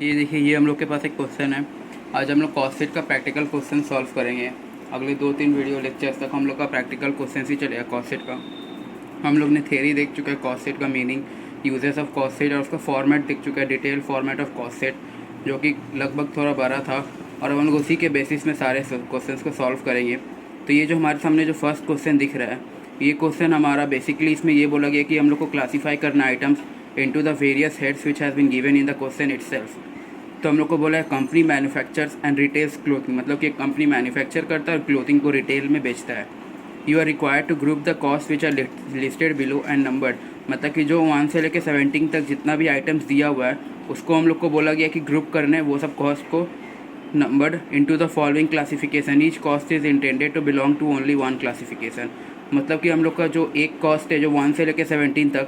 ये देखिए, ये हम लोग के पास एक क्वेश्चन है। आज हम लोग कॉस्ट शीट का प्रैक्टिकल क्वेश्चन सॉल्व करेंगे। अगले 2-3 वीडियो लेक्चर्स तक हम लोग का प्रैक्टिकल क्वेश्चन ही चलेगा कॉस्ट शीट का। हम लोग ने थ्योरी देख चुका है कॉस्ट शीट का meaning, uses of cost sheet, और उसका फॉर्मेट देख चुका है, detail format of cost sheet, जो कि लगभग थोड़ा बड़ा था। और हम लोग उसी के बेसिस में सारे क्वेश्चन को सॉल्व करेंगे। तो ये जो हमारे सामने जो फर्स्ट क्वेश्चन दिख रहा है, ये क्वेश्चन हमारा बेसिकली इसमें ये बोला गया कि हम लोग को क्लासीफाई करना items into the various heads which has been given in the question itself. तो हम लोग को बोला है company manufactures and retails clothing, मतलब कि कंपनी मैन्युफैक्चर करता है और क्लोथिंग को रिटेल में बेचता है। You are required to group the cost which are listed below and numbered, मतलब कि जो 1 से लेकर 17 तक जितना भी आइटम्स दिया हुआ है उसको हम लोग को बोला गया कि ग्रुप करने वो सब कॉस्ट को numbered into the following classification. Each cost is intended to belong to only one classification, मतलब कि हम लोग का जो एक कॉस्ट है जो 1 से लेकर 17 तक,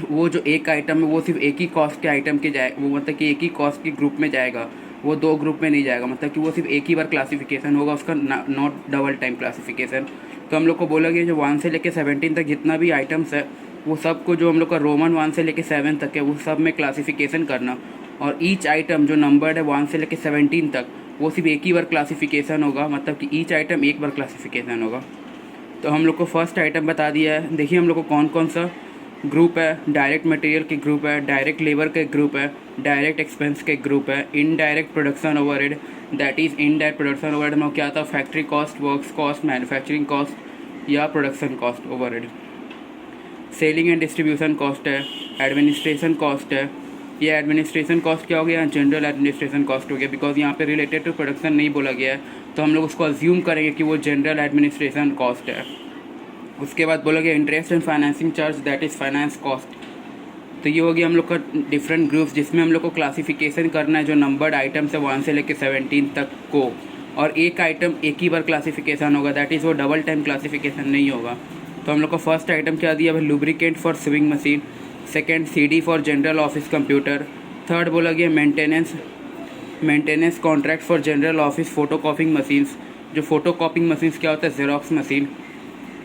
वो जो एक आइटम है वो सिर्फ एक ही कॉस्ट के आइटम के जाए, वो मतलब कि एक ही कॉस्ट के ग्रुप में जाएगा, वो 2 ग्रुप में नहीं जाएगा। मतलब कि वो सिर्फ एक ही बार क्लासिफिकेशन होगा उसका, नॉट डबल टाइम क्लासिफिकेशन। तो हम लोग को बोला गया जो 1 से लेकर 17 तक जितना भी आइटम्स है वो सब को, जो हम लोग का रोमन 1 से लेकर 7 तक है, वो सब में क्लासिफिकेशन करना। और ईच आइटम जो नंबर्ड है 1 से लेकर 17 तक, वो सिर्फ एक ही बार क्लासिफिकेशन होगा, मतलब कि ईच आइटम एक बार क्लासिफिकेशन होगा। तो हम लोग को फर्स्ट आइटम बता दिया है। देखिए हम लोग को कौन कौन सा ग्रुप है। डायरेक्ट मटेरियल के ग्रुप है, डायरेक्ट लेबर के ग्रुप है, डायरेक्ट एक्सपेंस के ग्रुप है, indirect production overhead, that is indirect production overhead में क्या था, factory cost, works cost, manufacturing cost या production cost overhead. Selling and distribution cost है, एडमिनिस्ट्रेशन कॉस्ट है। ये एडमिनिस्ट्रेशन कॉस्ट क्या हो गया, जनरल एडमिनिस्ट्रेशन कॉस्ट हो गया, बिकॉज यहाँ पे रिलेटेड टू प्रोडक्शन नहीं बोला गया है, तो हम लोग उसको अज्यूम करेंगे कि वो जनरल एडमिनिस्ट्रेशन कॉस्ट है। उसके बाद बोला गया interest and financing charge, that is finance cost. तो ये हो गया हम लोग का डिफरेंट ग्रुप्स, जिसमें हम लोग को क्लासिफिकेशन करना है जो नंबर्ड आइटम्स है 1 से लेकर 17 तक को, और एक आइटम एक ही बार क्लासिफिकेशन होगा, दैट इज़ वो डबल टाइम क्लासिफिकेशन नहीं होगा। तो हम लोग का फर्स्ट आइटम क्या दिया भाई, lubricant for swing machine. Second, CD for general office computer. Third बोला गया maintenance contract for general office photo कॉपिंग machines. जो फोटो कॉपिंग मशीन्स क्या होता है, जेरोक्स मशीन,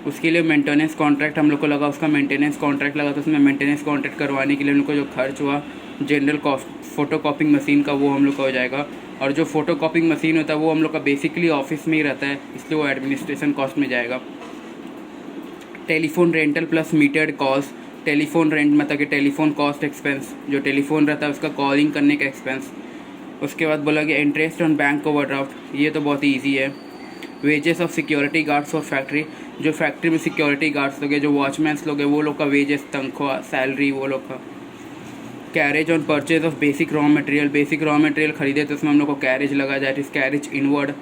उसके लिए मेंटेनेंस कॉन्ट्रैक्ट हम लोग को लगा, उसका मेंटेनेंस कॉन्ट्रैक्ट लगा। तो उसमें मेंटेनेंस कॉन्ट्रैक्ट करवाने के लिए हम लोग को जो खर्च हुआ जनरल कॉस्ट फ़ोटो कॉपिंग मशीन का, वो हम लोग का हो जाएगा। और जो फ़ोटो कॉपिंग मशीन होता है वो हम लोग का बेसिकली ऑफिस में ही रहता है, इसलिए वो एडमिनिस्ट्रेशन कॉस्ट में जाएगा। Telephone rental plus metered cost. Telephone rent मतलब कि टेलीफोन कॉस्ट एक्सपेंस, जो टेलीफोन रहता है उसका कॉलिंग करने का एक्सपेंस। उसके बाद बोला गया इंटरेस्ट ऑन बैंक ओवरड्राफ्ट, ये तो बहुत ही ईजी है। Wages of security guards for factory, जो फैक्ट्री में सिक्योरिटी गार्ड्स लोग हैं, जो वॉचमैन्स लोग हैं, वो लोग का वेजेस, तनख्वाह, सैलरी, वो लोग का। Carriage on purchase of basic raw material, basic raw material खरीदे तो उसमें हम लोग को कैरेज लगा जाए, इस कैरेज इनवर्ड।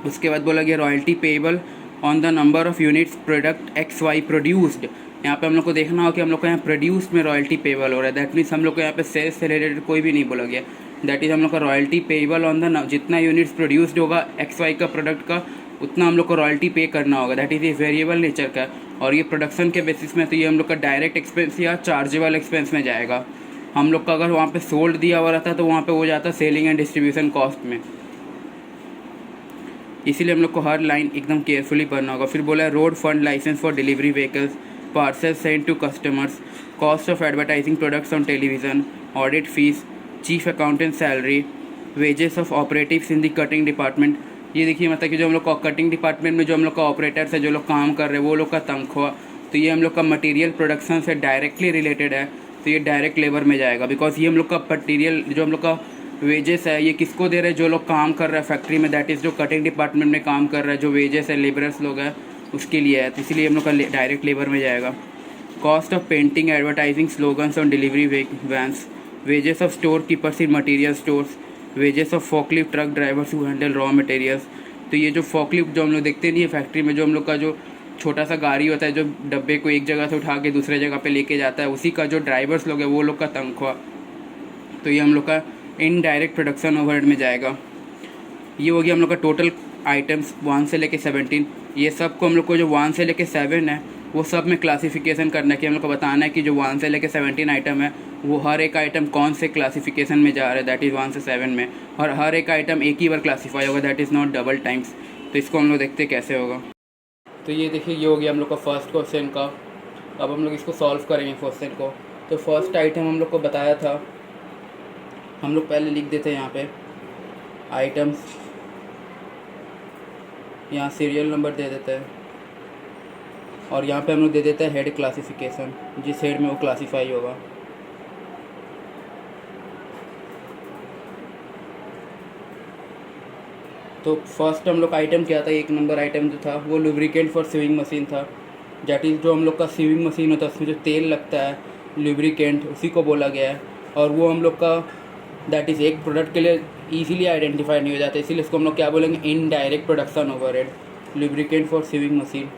उसके बाद बोला गया royalty payable on the number of units product XY produced. यहाँ पे हम लोग को देखना हो कि हम लोग को यहाँ प्रोड्यूस्ड में रॉयल्टी पेएबल हो रहा है, दैट मीन्स हम लोग को यहाँ पे सेल्स से रिलेटेड कोई भी नहीं बोला गया। दैट इज़ हम लोग का रॉयल्टी पेएबल ऑन द, जितना यूनिट्स प्रोड्यूस्ड होगा XY का प्रोडक्ट का, उतना हम लोग को रॉयल्टी पे करना होगा। दैट इज़ ये वेरिएबल नेचर का, और ये प्रोडक्शन के बेसिस में, तो ये हम लोग का डायरेक्ट एक्सपेंस या चार्जेबल एक्सपेंस में जाएगा। हम लोग का अगर वहाँ पे सोल्ड दिया हुआ रहता तो वहाँ पे हो जाता सेलिंग एंड डिस्ट्रीब्यूशन कॉस्ट में। इसीलिए हम लोग को हर लाइन एकदम केयरफुली पढ़ना होगा। फिर बोला है road fund licence for delivery vehicles, parcel send to customers, cost of advertising products on television, audit fees, chief accountant salary, wages of operatives in the cutting department. ये देखिए मतलब कि जो हम लोग का कटिंग डिपार्टमेंट में जो हम लोग का ऑपरेटर्स है, जो लोग काम कर रहे हैं, वो लोग का तनख्वाह। तो ये हम लोग का मटेरियल प्रोडक्शन से डायरेक्टली रिलेटेड है, तो ये डायरेक्ट लेबर में जाएगा, बिकॉज ये हम लोग का मटीरियल जो हम लोग का वेजेस है ये किसको दे रहे हैं, जो लोग काम कर रहे हैं फैक्ट्री में, दैट इज़ जो कटिंग डिपार्टमेंट में काम कर रहा है, जो वेजेस है लेबरर्स लोग हैं उसके लिए है, तो इसलिए हम लोग का डायरेक्ट लेबर में जाएगा। Cost of painting advertising slogans on delivery vans, wages of store keepers in material stores, wages of forklift truck drivers who handle raw materials. तो ये जो फॉकलिफ्ट जो हम लोग देखते नहीं है फैक्ट्री में, जो हम लोग का जो छोटा सा गाड़ी होता है जो डब्बे को एक जगह से उठा के दूसरे जगह पे लेके जाता है, उसी का जो ड्राइवर्स लोग हैं वो लोग का तनख्वाह। तो ये हम लोग का इनडायरेक्ट प्रोडक्शन ओवरहेड में जाएगा। ये हो गया हम लोग का टोटल आइटम्स 1 से लेके 17। ये सब को हम लोग को जो 1 से लेके 7 है वो सब में क्लासिफिकेशन करना है, कि हम लोग को बताना है कि जो 1 से लेके 17 आइटम है वो हर एक आइटम कौन से क्लासिफिकेशन में जा रहा है, दैट इज़ 1 से 7 में, और हर एक आइटम एक ही बार क्लासीफाई होगा, that is not double times. तो इसको हम लोग देखते कैसे होगा। तो ये देखिए ये हो गया हम लोग का फर्स्ट क्वेश्चन का। अब हम लोग इसको सॉल्व करेंगे क्वेश्चन को। तो फर्स्ट आइटम हम लोग को बताया था हम लोग पहले लिख देते हैं यहाँ पे आइटम्स, यहाँ सीरियल नंबर दे देते हैं और यहाँ पे हम लोग दे देते हैं हेड क्लासिफिकेशन, जिस हेड में वो क्लासीफाई होगा। तो फर्स्ट हम लोग का आइटम क्या था, 1 नंबर आइटम जो था वो लुब्रिकेंट फॉर सीविंग मशीन था। दैट इज़ जो हम लोग का सीविंग मशीन होता है उसमें जो तेल लगता है लुब्रिकेंट, उसी को बोला गया है। और वो हम लोग का दैट इज़ एक प्रोडक्ट के लिए ईजिली आइडेंटिफाई नहीं हो जाता, इसीलिए इसको हम लोग क्या बोलेंगे, indirect production overhead, lubricant for sewing machine.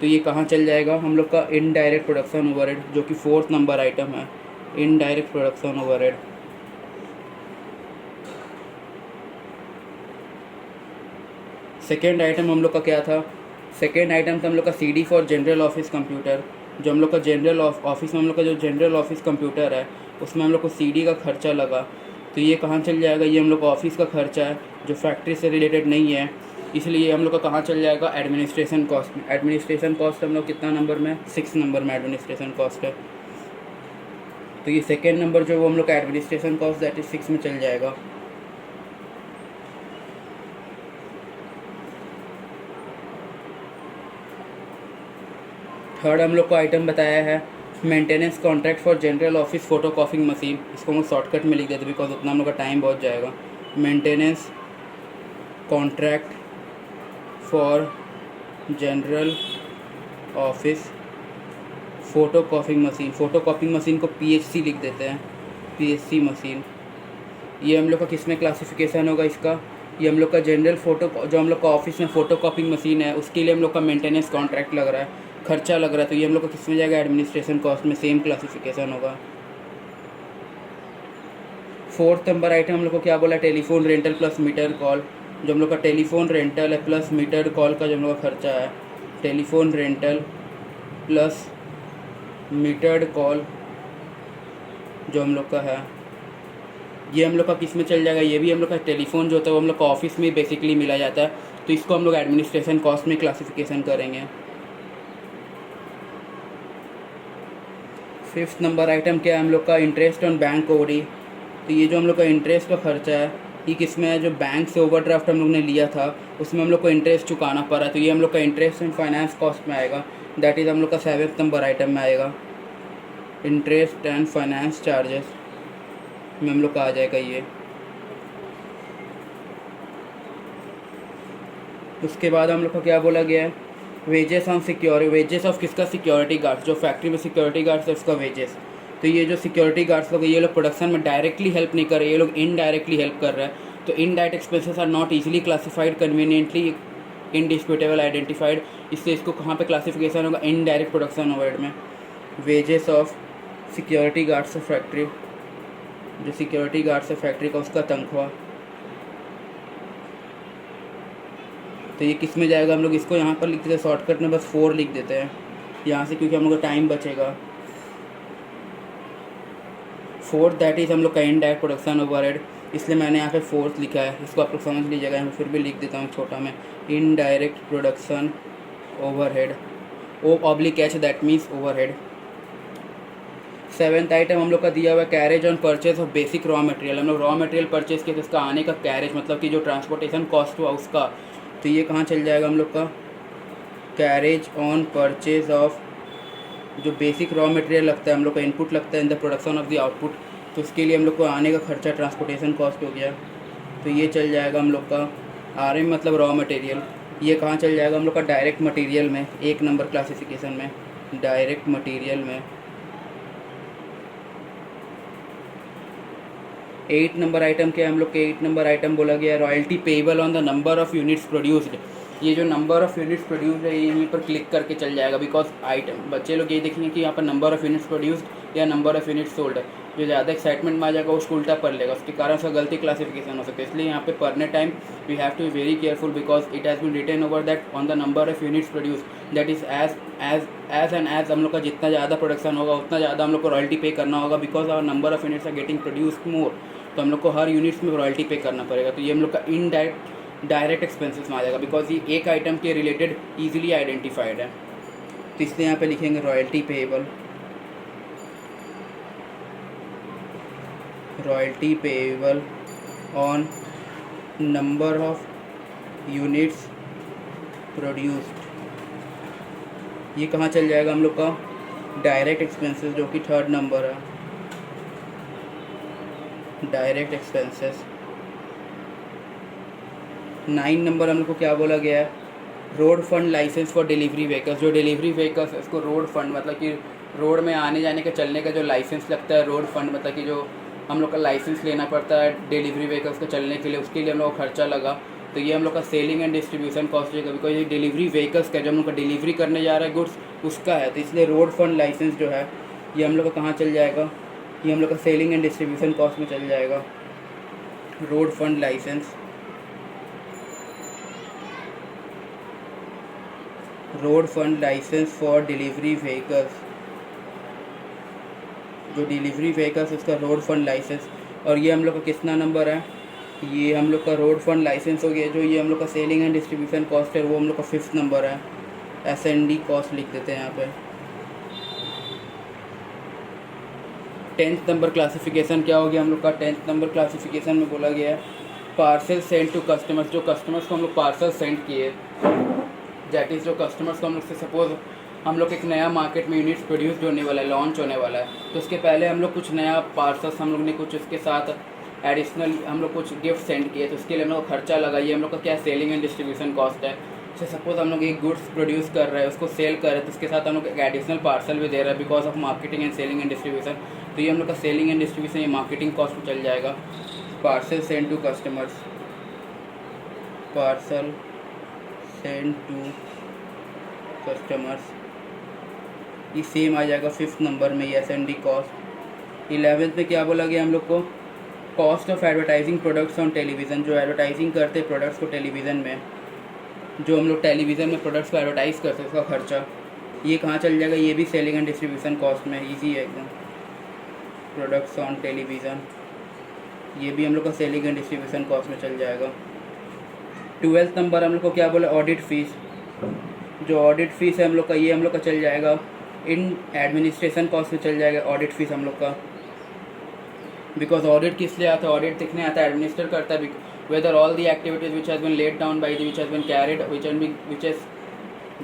तो ये कहाँ चल जाएगा, हम लोग का इनडायरेक्ट प्रोडक्शन ओवरहेड, जो कि 4th नंबर आइटम है, indirect production overhead. Second item हम लोग का क्या था, सेकेंड आइटम था हम लोग का CD for general office computer. जो हम लोग का जनरल ऑफिस में हम लोग का जो जनरल ऑफिस कंप्यूटर है उसमें हम लोग को CD का खर्चा लगा, तो ये कहाँ चल जाएगा, ये हम लोग का ऑफिस का खर्चा है जो फैक्ट्री से रिलेटेड नहीं है, इसलिए हम लोग का कहाँ चल जाएगा, एडमिनिस्ट्रेशन कॉस्ट में। एडमिनिस्ट्रेशन कॉस्ट हम लोग कितना नंबर में, 6 नंबर में एडमिनिस्ट्रेशन कॉस्ट है। तो ये सेकेंड नंबर जो वो हम लोग का एडमिनिस्ट्रेशन कॉस्ट दैट इज 6 में चल जाएगा। थर्ड हम लोग को आइटम बताया है maintenance contract for general office photo कॉपिंग machine. इसको हम शॉर्टकट में लिख देते बिकॉज उतना हम लोग का टाइम बहुत जाएगा। Maintenance contract for general office photo कॉपिंग machine, photo कॉपिंग machine को PHC लिख देते हैं, PHC मशीन। ये हम लोग का किस में क्लासिफिकेशन होगा इसका, ये हम लोग का जनरल फ़ोटो, जो हम लोग का ऑफिस में फ़ोटो कॉपिंग मशीन है उसके लिए हम लोग का मेंटेनेंस कॉन्ट्रैक्ट लग रहा है, खर्चा लग रहा है, तो ये हम लोग का किस में जाएगा, एडमिनिस्ट्रेशन कॉस्ट में, सेम क्लासिफिकेशन होगा। 4th नंबर आइटम हम लोग को क्या बोला, telephone rental plus meter call. जो हम लोग का टेलीफोन रेंटल है प्लस मीटर कॉल का जो हम लोग का खर्चा है, telephone rental plus metered call जो हम लोग का है, ये हम लोग का किस में चल जाएगा, ये भी हम लोग का टेलीफोन जो होता है वो हम लोग का ऑफिस में बेसिकली मिला जाता है, तो इसको हम लोग एडमिनिस्ट्रेशन कॉस्ट में क्लासिफिकेशन करेंगे। 5th नंबर आइटम क्या है हम लोग का, इंटरेस्ट ऑन बैंक ओडी। तो ये जो हम लोग का इंटरेस्ट का खर्चा है ये किस में है, जो बैंक से ओवरड्राफ्ट हम लोग ने लिया था उसमें हम लोग को इंटरेस्ट चुकाना पड़ा, तो ये हम लोग का इंटरेस्ट एंड फाइनेंस कॉस्ट में आएगा, दैट इज़ हम लोग का 7th नंबर आइटम में आएगा। इंटरेस्ट एंड फाइनेंस चार्जेस में हम लोग का आ जाएगा ये। उसके बाद हम लोग को क्या बोला गया है, wages on security, wages of किसका, सिक्योरिटी गार्ड्स, जो फैक्ट्री में सिक्योरिटी गार्ड्स है उसका वेजेस। तो ये जो सिक्योरिटी गार्ड्स लोग ये लोग प्रोडक्शन में डायरेक्टली हेल्प नहीं कर रहे, ये लोग इनडायरेक्टली हेल्प कर रहे हैं, तो indirect expenses are not easily classified conveniently indisputable identified, इससे इसको कहाँ पे क्लासिफिकेशन होगा, इनडायरेक्ट प्रोडक्शन ओवरहेड में। Wages of security guards of factory, जो सिक्योरिटी गार्ड्स है फैक्ट्री का उसका तनख्वाह, तो ये किस में जाएगा, हम लोग इसको यहाँ पर लिख देते हैं शॉर्टकट में, बस 4 लिख देते हैं यहाँ से क्योंकि हम लोग का टाइम बचेगा। 4th दैट इज़ हम लोग का इनडायरेक्ट प्रोडक्शन ओवरहेड, इसलिए मैंने यहाँ पे 4th लिखा है, इसको आप लोग समझ लीजिएगा, यहाँ फिर भी लिख देता हूँ छोटा में, indirect production overhead, O oblique H that means overhead. 7th item हम लोग का दिया हुआ है carriage on purchase of basic raw material. हम लोग रॉ मटेरियल परचेज किया, इसका आने का कैरेज मतलब कि जो ट्रांसपोर्टेशन कॉस्ट हुआ उसका, तो ये कहाँ चल जाएगा हम लोग का, कैरेज ऑन परचेज ऑफ जो बेसिक रॉ मटेरियल लगता है, हम लोग का इनपुट लगता है in the production of the output, तो उसके लिए हम लोग को आने का खर्चा ट्रांसपोर्टेशन कॉस्ट हो गया, तो ये चल जाएगा हम लोग का RM मतलब रॉ मटेरियल। ये कहाँ चल जाएगा हम लोग का, डायरेक्ट मटेरियल में, 1 नंबर क्लासिफिकेशन में, डायरेक्ट मटेरियल में। 8 नंबर आइटम क्या है हम लोग के, 8 नंबर आइटम बोला गया royalty payable on the number of units produced. ये जो नंबर ऑफ़ यूनिट्स प्रोड्यूस्ड है ये यहीं पर क्लिक करके चल जाएगा, बिकॉज आइटम बच्चे लोग ये देखेंगे कि यहाँ पर नंबर ऑफ़ यूनिट्स प्रोड्यूस्ड या नंबर ऑफ़ यूनिट्स सोल्ड है, जो ज़्यादा एक्साइटमेंट में आ जाएगा उसको उल्टा पढ़ लेगा, उसके कारण से गलती क्लासिफिकेशन हो सकती है। इसलिए यहाँ पे पढ़ने time we have to be very careful because it has been written over that on the number of units produced, that is as and as हम लोग का जितना ज़्यादा प्रोडक्शन होगा उतना ज़्यादा हम लोग को रॉयल्टी पे करना होगा, because our number of units are getting produced more, तो हम लोग को हर यूनिट्स में रॉयल्टी पे करना पड़ेगा। तो ये हम लोग का डायरेक्ट एक्सपेंसेस में आ जाएगा, बिकॉज ये एक आइटम के रिलेटेड ईजिली आइडेंटिफाइड है, तो इसलिए यहाँ पे लिखेंगे royalty payable. Royalty payable on number of units produced. ये कहाँ चल जाएगा हम लोग का? डायरेक्ट एक्सपेंसेस, जो कि थर्ड नंबर है, डायरेक्ट एक्सपेंसेस। 9 नंबर हम लोग को क्या बोला गया है? Road fund licence for delivery vehicles. जो डिलीवरी व्हीकल्स इसको रोड फंड मतलब कि रोड में आने जाने का चलने का जो लाइसेंस लगता है, रोड फंड मतलब कि जो हम लोग का लाइसेंस लेना पड़ता है डिलीवरी व्हीकल्स को चलने के लिए, उसके लिए हम लोग का खर्चा लगा, तो ये हम लोग का सेलिंग एंड डिस्ट्रीब्यूशन कॉस्ट है। बिकॉज ये डिलीवरी व्हीकल्स का जो हम लोग का डिलीवरी करने जा रहा है गुड्स उसका है, तो इसलिए रोड फंड लाइसेंस जो है ये हम लोग का कहाँ चल जाएगा? ये हम लोग का सेलिंग एंड डिस्ट्रीब्यूशन कॉस्ट में चल जाएगा। Road fund licence, road fund licence for delivery vehicles, जो डिलीवरी व्हीकल्स उसका रोड फंड लाइसेंस। और ये हम लोग का कितना नंबर है? ये हम लोग का रोड फंड लाइसेंस हो गया। जो ये हम लोग का सेलिंग एंड डिस्ट्रीब्यूशन कॉस्ट है वो हम लोग का 5th नंबर है। S&D कॉस्ट लिख देते हैं यहाँ पे। 10th नंबर क्लासिफिकेशन क्या हो गया हम लोग का? 10th नंबर क्लासिफिकेशन में बोला गया है पार्सल सेंड टू कस्टमर्स। जो कस्टमर्स को हम लोग पार्सल सेंड किए, दैट इज़ जो कस्टमर्स को हम लोग से सपोज हम लोग एक नया मार्केट में यूनिट्स प्रोड्यूस होने वाला है, लॉन्च होने वाला है, तो उसके पहले हम लोग कुछ नया पार्सल्स हम लोग ने कुछ उसके साथ एडिशनल हम लोग कुछ गिफ्ट सेंड किए, तो उसके लिए हम लोग खर्चा लगा। ये हम लोग का क्या सेलिंग एंड डिस्ट्रीब्यूशन कॉस्ट है। जैसे सपोज हम लोग एक गुड्स प्रोड्यूस कर रहे हैं, उसको सेल कर रहे हैं, तो उसके साथ हम लोग एक एडिशनल पार्सल भी दे रहे हैं because of marketing and selling and distribution. तो ये हम लोग का सेलिंग एंड डिस्ट्रीब्यूशन, ये मार्केटिंग कॉस्ट में चल जाएगा। Parcel send to customers, parcel send to customers, ये सेम आ जाएगा 5th नंबर में, ये S&D कॉस्ट। 11th में क्या बोला गया हम लोग को? Cost of advertising products on television. जो एडवर्टाइजिंग करते हैं प्रोडक्ट्स को टेलीविज़न में, जो हम लोग टेलीविज़न में प्रोडक्ट्स को एडवर्टाइज़ करते हैं उसका खर्चा, ये कहाँ चल जाएगा? ये भी सेलिंग एंड डिस्ट्रीब्यूशन कॉस्ट में, ईजी है एकदम। प्रोडक्ट्स ऑन टेलीविज़न, ये भी हम लोग का सेलिंग एंड डिस्ट्रीब्यूशन कॉस्ट में चल जाएगा। 12th नंबर हम लोग को क्या बोला? Audit fees. जो ऑडिट फीस है हम लोग का, ये हम लोग का चल जाएगा इन एडमिनिस्ट्रेशन कॉस्ट में चल जाएगा ऑडिट फीस हम लोग का। बिकॉज ऑडिट किस लिए आता है? ऑडिट दिखने आता है, एडमिनिस्टर करता है whether all the activities which has been laid down by which has been carried which has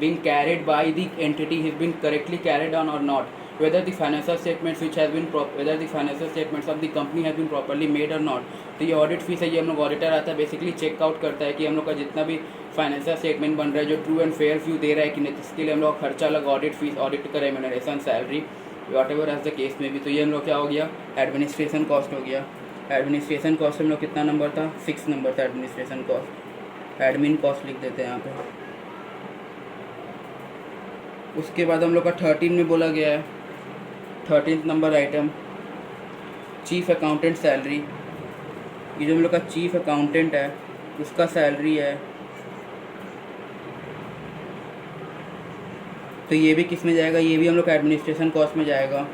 been carried by the entity has been correctly carried on or not, whether the financial statements which has been whether the financial statements of the company have been properly made or not। तो ये audit fees है, ये हम लोग auditor आता है basically checkout करता है कि हम लोग का जितना भी फाइनेंशियल स्टेटमेंट बन रहा है जो ट्रू एंड फेयर व्यू दे रहा है कि नहीं, इसके लिए हम लोग का खर्चा लगा ऑडिट फीस, ऑडिट का remuneration, salary, whatever as the case में भी। तो ये हम लोग क्या हो गया? एडमिनिस्ट्रेशन कॉस्ट हो गया। एडमिनिस्ट्रेशन कॉस्ट हम लोग कितना नंबर था? 6th नंबर था एडमिनिस्ट्रेशन कॉस्ट। एडमिन कॉस्ट लिख देते हैं यहाँ पे। उसके बाद हम लोग का 13 में बोला गया है 13th number item chief accountant salary. ये जो हम लोग का चीफ अकाउंटेंट है उसका सैलरी है, तो ये भी किस में जाएगा? ये भी हम लोग का एडमिनिस्ट्रेशन कॉस्ट में जाएगा,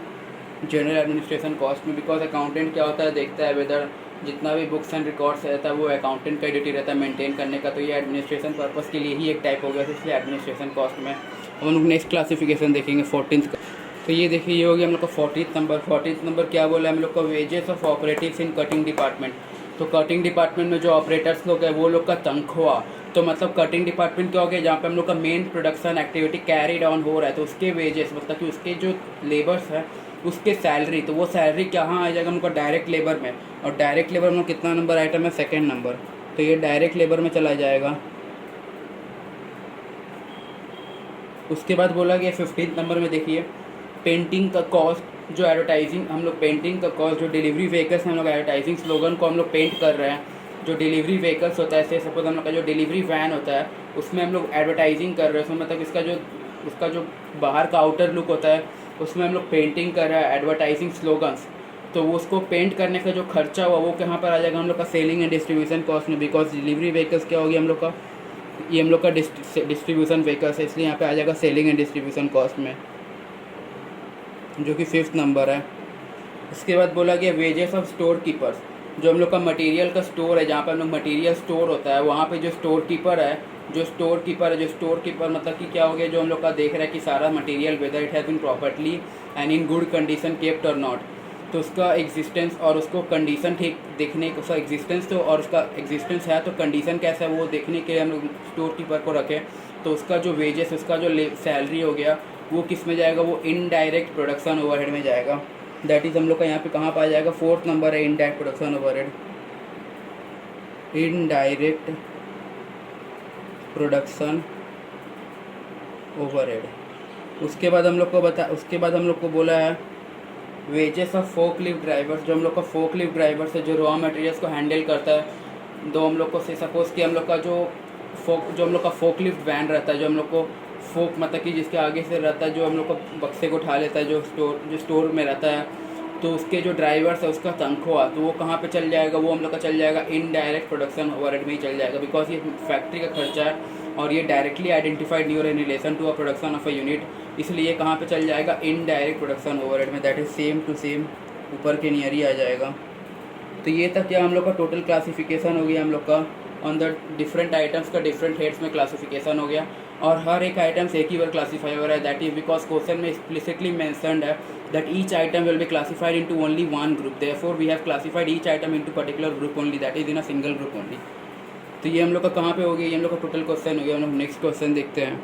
जनरल एडमिनिस्ट्रेशन कॉस्ट में। बिकॉज अकाउंटेंट क्या होता है? देखता है वेदर जितना भी बुक्स एंड रिकॉर्ड्स रहता है वो अकाउंटेंट का ड्यूटी रहता है मेंटेन करने का, तो ये एडमिनिस्ट्रेशन पर्पस के लिए ही एक टाइप हो गया, तो इसलिए एडमिनिस्ट्रेशन कॉस्ट में। हम लोग नेक्स्ट क्लासिफिकेशन देखेंगे 14th का। तो ये देखिए ये हो गया हम लोग का 14th नंबर। 14th नंबर क्या बोला है हम लोग का? Wages of operatives in cutting department. तो कटिंग डिपार्टमेंट में जो ऑपरेटर्स लोग हैं वो लोग का तनख्वाह, तो मतलब कटिंग डिपार्टमेंट क्या हो गया? जहाँ पे हम लोग का main production activity carried on हो रहा है, तो उसके वेजेस मतलब कि उसके जो लेबर्स है उसके सैलरी, तो वो सैलरी कहाँ आ जाएगा हम लोग का? डायरेक्ट लेबर में। और डायरेक्ट लेबर में कितना नंबर आइटम है? 2nd नंबर, तो ये डायरेक्ट लेबर में चला जाएगा। उसके बाद बोला गया 15th नंबर में देखिए पेंटिंग का कॉस्ट। जो एडवर्टाइजिंग हम लोग पेंटिंग का कॉस्ट, जो डिलीवरी व्हीकल्स हम लोग एडवर्टाइजिंग स्लोगन को हम लोग पेंट कर रहे हैं, जो डिलीवरी व्हीकल्स होता है, जैसे सपोज हम लोग का जो डिलीवरी वैन होता है उसमें हम लोग एडवर्टाइजिंग कर रहे हैं, उसमें मतलब उसका जो बाहर का आउटर लुक होता है उसमें हम लोग पेंटिंग कर रहे हैं एडवर्टाइजिंग स्लोगन्स, तो वो उसको पेंट करने का जो खर्चा हुआ वो कहाँ पर आ जाएगा? हम लोग का सेलिंग एंड डिस्ट्रीब्यूशन कॉस्ट में। बिकॉज डिलीवरी व्हीकल्स क्या होगी हम लोग का? ये हम लोग का डिस्ट्रीब्यूशन व्हीकल्स है, इसलिए यहाँ पे आ जाएगा सेलिंग एंड डिस्ट्रीब्यूशन कॉस्ट में, जो कि 5th नंबर है। उसके बाद बोला गया वेजेस ऑफ स्टोर कीपर्स। जो हम लोग का मटेरियल का स्टोर है, जहाँ पर हम लोग मटेरियल स्टोर होता है, वहाँ पे जो स्टोर कीपर है, जो स्टोर कीपर मतलब कि क्या हो गया? जो हम लोग का देख रहा है कि सारा material whether it has been properly and in good condition kept और नॉट। तो उसका एग्जिस्टेंस और उसको कंडीशन ठीक देखने उसका एग्जिस्टेंस तो और उसका एग्जिस्टेंस है तो कंडीशन कैसा है वो देखने के लिए हम लोग स्टोर कीपर को रखें। तो उसका जो वेजेस उसका जो सैलरी हो गया वो किस में जाएगा, वो इनडायरेक्ट प्रोडक्शन ओवरहेड में जाएगा। दैट इज़ हम लोग का यहाँ पे कहाँ पाया जाएगा, 4th नंबर है indirect production overhead, indirect production overhead. उसके बाद हम लोग को बोला है wages of forklift drivers, जो हम लोग का फोक लिफ्ट ड्राइवर्स है जो रॉ मटेरियल्स को हैंडल करता है। दो हम लोग को से सपोज़ कि हम लोग का जो हम लोग का फोक लिफ्ट वैन रहता है, जो हम लोग को फोक मतलब कि जिसके आगे से रहता है, जो हम लोग को बक्से को उठा लेता है, जो स्टोर में रहता है, तो उसके जो ड्राइवर्स है उसका तनख्वाह तो वो कहाँ पे चल जाएगा, वो हम लोग का चल जाएगा इनडायरेक्ट प्रोडक्शन ओवरहेड में ही चल जाएगा। बिकॉज ये फैक्ट्री का खर्चा है और ये डायरेक्टली आइडेंटिफाइड नहीं हो रहा in relation to a production of a unit, इसलिए कहाँ पे चल जाएगा इनडायरेक्ट प्रोडक्शन ओवरहेड में। That is same to same ऊपर के नियर ही आ जाएगा। तो ये तक क्या हम लोग का टोटल क्लासिफिकेशन हो गया, हम लोग का ऑन द डिफरेंट आइटम्स का डिफरेंट हेड्स में क्लासिफिकेशन हो गया और हर एक आइटम्स एक ही बार क्लासीफाई हो रहा है। दैट इज बिकॉज क्वेश्चन में एक्सप्लिसिटली मेंशन्ड है that each item will be classified into only one group, therefore we have classified each item into particular group only, that is in a single group only। तो ये हम लोग का कहाँ पे हो गया, ये हम लोग का टोटल क्वेश्चन हो गया। हम लोग नेक्स्ट क्वेश्चन देखते हैं।